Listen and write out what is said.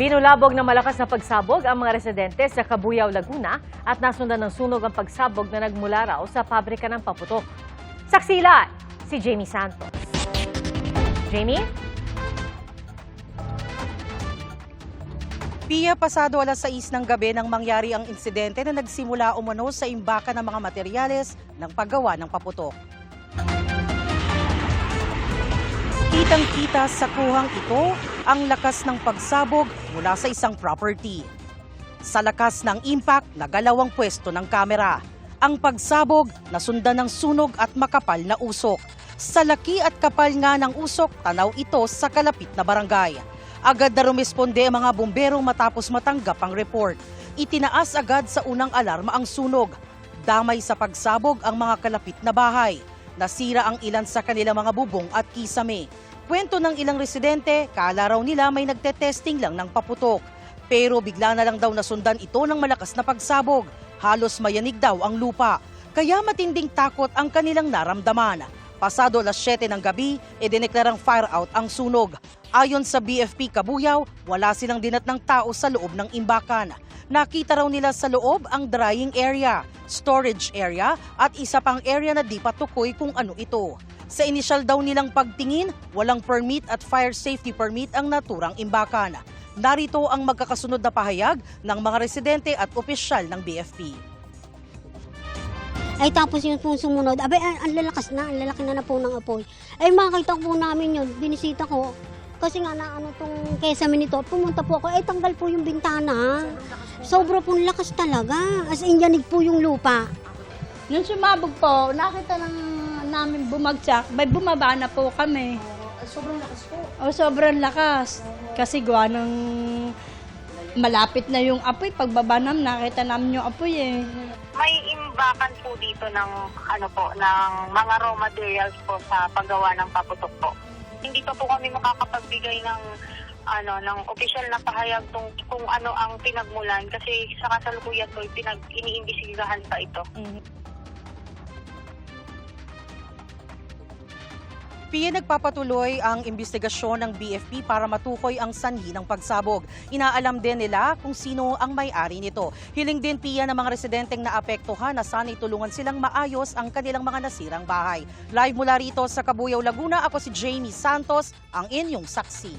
Binulabog ng malakas na pagsabog ang mga residente sa Cabuyao, Laguna at nasundan ng sunog ang pagsabog na nagmula raw sa pabrika ng paputok. Saksila, si Jamie Santos. Jamie? Pia, pasado alas 6 ng gabi nang mangyari ang insidente na nagsimula umano sa imbakan ng mga materyales ng paggawa ng paputok. Kitang-kita sa kuhang ito ang lakas ng pagsabog mula sa isang property. Sa lakas ng impact, nagalaw ang pwesto ng kamera. Ang pagsabog nasundan ng sunog at makapal na usok. Sa laki at kapal nga ng usok, tanaw ito sa kalapit na barangay. Agad na rumisponde ang mga bumbero matapos matanggap ang report. Itinaas agad sa unang alarma ang sunog. Damay sa pagsabog ang mga kalapit na bahay. Nasira ang ilan sa kanilang mga bubong at kisame. Kwento ng ilang residente, kala raw nila may nagte-testing lang ng paputok. Pero bigla na lang daw nasundan ito ng malakas na pagsabog. Halos mayanig daw ang lupa. Kaya matinding takot ang kanilang naramdaman. Pasado alas 7 ng gabi, idineklarang fire out ang sunog. Ayon sa BFP Cabuyao, wala silang dinatnang tao sa loob ng imbakan. Nakita raw nila sa loob ang drying area, storage area at isa pang area na di patukoy kung ano ito. Sa inisyal daw nilang pagtingin, walang permit at fire safety permit ang naturang imbakan. Narito ang magkakasunod na pahayag ng mga residente at opisyal ng BFP. Ay tapos yun po sumunod, abay ang lalakas na, ang lalaki na po ng apoy. Ay makita ko po namin yun, binisita ko. Kasi nga na ano tong kesame nito, pumunta po ako, ay tanggal po yung bintana. Sobra pong lakas talaga, as in yanig po yung lupa. Nung sumabog po, nakita namin bumagsak, may bumaba na po kami. Sobrang lakas po. Sobrang lakas. Kasi gawa ng malapit na yung apoy, pagbaba namin, nakita namin yung apoy eh. May imbakan po dito ng ng mga raw materials po sa paggawa ng paputok po. Hindi pa po kami makakapagbigay ng opisyal na pahayag kung ano ang pinagmulan kasi sa kasalukuyan po iniimbestigahan pa ito. Pia, nagpapatuloy ang investigasyon ng BFP para matukoy ang sanhi ng pagsabog. Inaalam din nila kung sino ang may-ari nito. Hiling din, Pia, ng mga residenteng naapektuhan na sana'y tulungan silang maayos ang kanilang mga nasirang bahay. Live mula rito sa Cabuyao, Laguna, ako si Jamie Santos, ang inyong saksi.